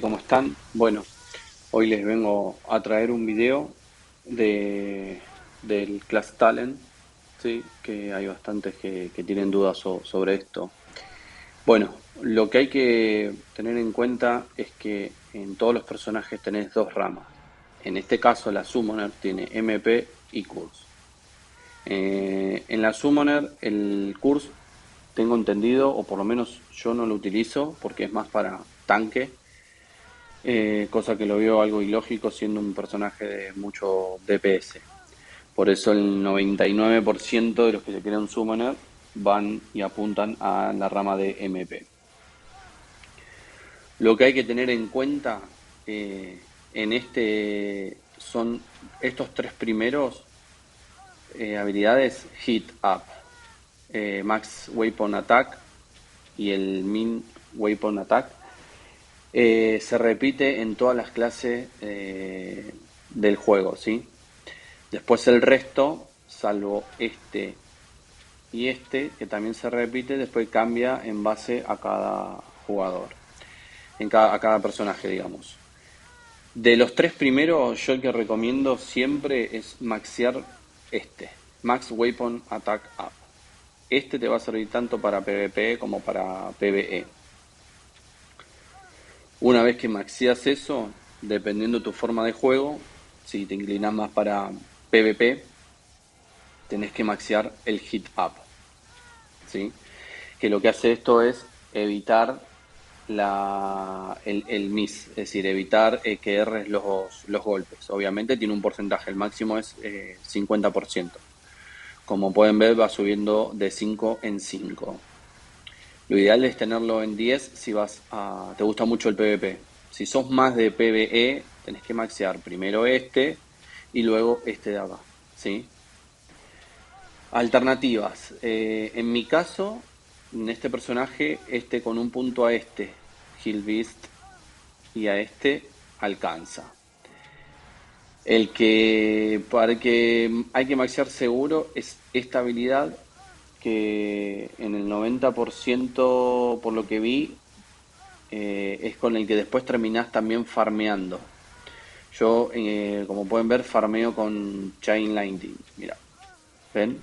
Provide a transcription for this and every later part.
¿Cómo están? Bueno, hoy les vengo a traer un video del Clash Talent, ¿sí? Que hay bastantes que tienen dudas sobre esto. Bueno, lo que hay que tener en cuenta es que en todos los personajes tenés dos ramas. En este caso, la Summoner tiene MP y Curse. En la Summoner, el Curse, tengo entendido, o por lo menos yo no lo utilizo porque es más para tanque. Cosa que lo veo algo ilógico siendo un personaje de mucho DPS. Por eso el 99% de los que se crean Summoner van y apuntan a la rama de MP. Lo que hay que tener en cuenta en este son estos tres primeros habilidades: Hit Up, Max Weapon Attack y el Min Weapon Attack. Se repite en todas las clases del juego, ¿sí? Después el resto, salvo este y este, que también se repite, después cambia en base a cada jugador, a cada personaje, digamos. De los tres primeros, yo el que recomiendo siempre es maxear este, Max Weapon Attack Up. Este te va a servir tanto para PvP como para PvE. Una vez que maxeas eso, dependiendo de tu forma de juego, si te inclinas más para PvP, tenés que maxear el hit up, ¿sí? Que lo que hace esto es evitar el miss, es decir, evitar que erres los golpes. Obviamente tiene un porcentaje, el máximo es 50%. Como pueden ver, va subiendo de 5 en 5. Lo ideal es tenerlo en 10 si te gusta mucho el PvP. Si sos más de PvE, tenés que maxear primero este y luego este de acá, ¿sí? Alternativas. En mi caso, en este personaje, este con un punto a este, Heal Beast, y a este alcanza. El que para el que hay que maxear seguro es esta habilidad que en el 90% por lo que vi es con el que después terminás también farmeando. Yo, como pueden ver, farmeo con Chain Lightning. Mira, ¿ven?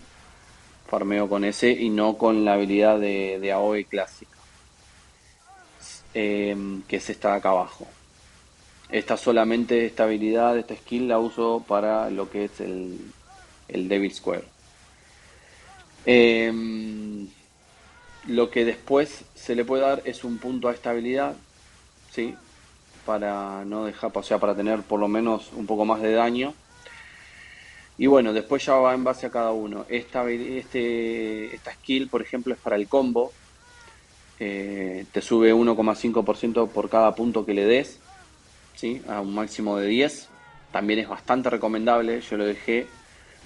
Farmeo con ese y no con la habilidad de AOE clásica, que es esta de acá abajo. Esta habilidad, esta skill la uso para lo que es el Devil Square. Eh, lo que después se le puede dar es un punto a esta habilidad, ¿sí? Para no dejar, o sea, para tener por lo menos un poco más de daño. Y bueno, después ya va en base a cada uno. Esta skill, por ejemplo, es para el combo. Te sube 1,5% por cada punto que le des, ¿sí? A un máximo de 10. También es bastante recomendable. Yo lo dejé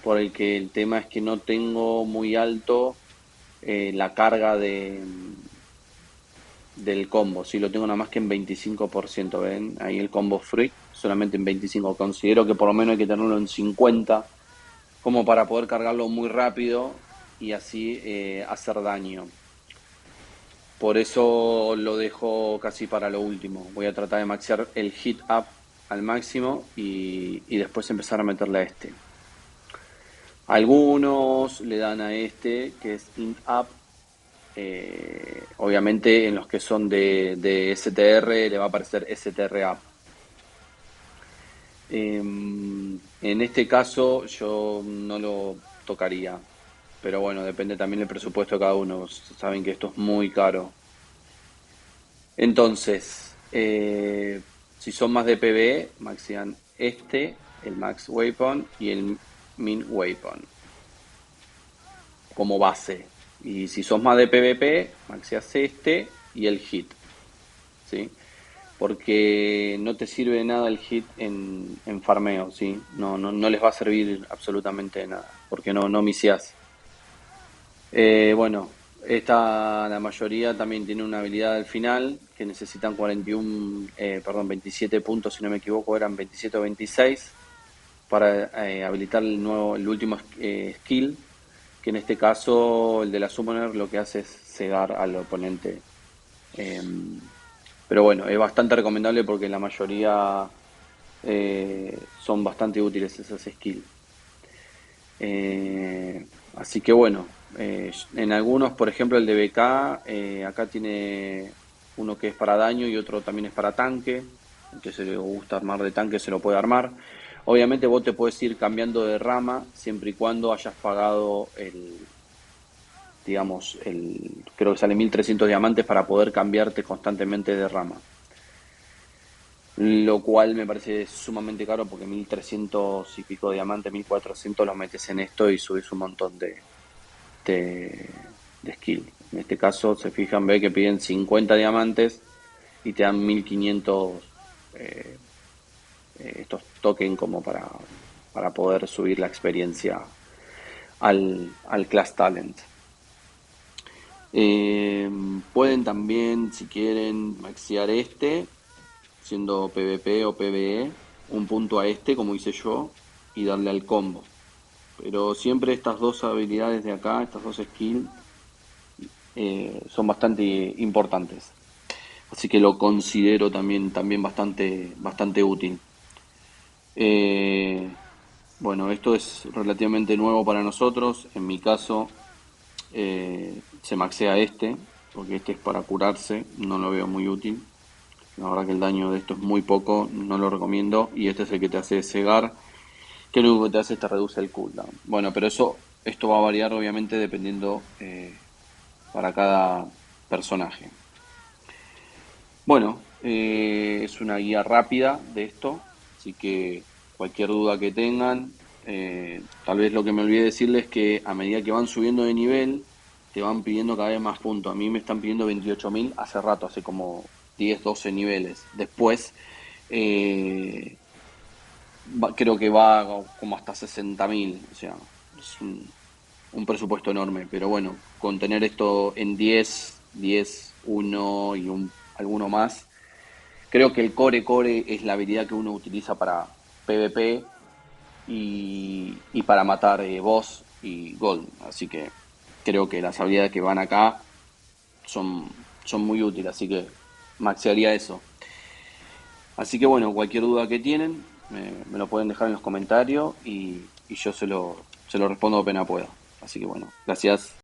por el que el tema es que no tengo muy alto la carga del combo. Si lo tengo nada más que en 25%, ¿ven? Ahí el combo free, solamente en 25%. Considero que por lo menos hay que tenerlo en 50%, como para poder cargarlo muy rápido y así hacer daño. Por eso lo dejo casi para lo último. Voy a tratar de maxear el hit up al máximo y después empezar a meterle a este. Algunos le dan a este, que es int up. Obviamente en los que son de STR le va a aparecer STR up. En este caso yo no lo tocaría, pero bueno, depende también del presupuesto de cada uno. Saben que esto es muy caro. Entonces, si son más de PvE, maxean este, el Max Weapon y el Min Weapon como base. Y si sos más de PvP, maxeas este y el Hit, ¿sí? Porque no te sirve de nada el hit en farmeo, ¿sí? No les va a servir absolutamente de nada, porque no miseás. Bueno, la mayoría también tiene una habilidad al final, que necesitan 41, perdón, 27 puntos, si no me equivoco, eran 27 o 26, para habilitar el último skill, que en este caso, el de la Summoner, lo que hace es cegar al oponente. Pero bueno, es bastante recomendable porque la mayoría son bastante útiles esas skills. Así que bueno, en algunos, por ejemplo el de BK, acá tiene uno que es para daño y otro también es para tanque. El que se le gusta armar de tanque se lo puede armar. Obviamente vos te puedes ir cambiando de rama siempre y cuando hayas pagado digamos, creo que sale 1300 diamantes para poder cambiarte constantemente de rama. Lo cual me parece sumamente caro porque 1300 y pico de diamantes, 1400 los metes en esto y subes un montón de, de skill. En este caso, se fijan, ve que piden 50 diamantes y te dan 1500 eh, estos tokens como para poder subir la experiencia al Class Talent. Eh, Pueden también, si quieren, maxear este, siendo PvP o PvE, un punto a este, como hice yo, y darle al combo. Pero siempre estas dos habilidades de acá, estas dos skills, son bastante importantes. Así que lo considero también bastante útil. Eh, bueno, esto es relativamente nuevo para nosotros. En mi caso, se maxea este, porque este es para curarse, no lo veo muy útil. La verdad que el daño de esto es muy poco, no lo recomiendo. Y este es el que te hace cegar, que lo único que te hace es te reduce el cooldown. Bueno, pero esto va a variar obviamente dependiendo para cada personaje. Bueno, es una guía rápida de esto, así que cualquier duda que tengan, tal vez lo que me olvidé decirles es que a medida que van subiendo de nivel, te van pidiendo cada vez más puntos. A mí me están pidiendo 28.000 hace rato, hace como 10 12 niveles. Después, eh, creo que va como hasta 60.000, o sea, es un presupuesto enorme, pero bueno, con tener esto en 10 1 y alguno más, creo que el core es la habilidad que uno utiliza para PvP y para matar boss y gold, así que creo que las habilidades que van acá son, son muy útiles, así que maxearía eso. Así que bueno, cualquier duda que tienen, me lo pueden dejar en los comentarios y yo se lo respondo apenas pueda. Así que bueno, gracias.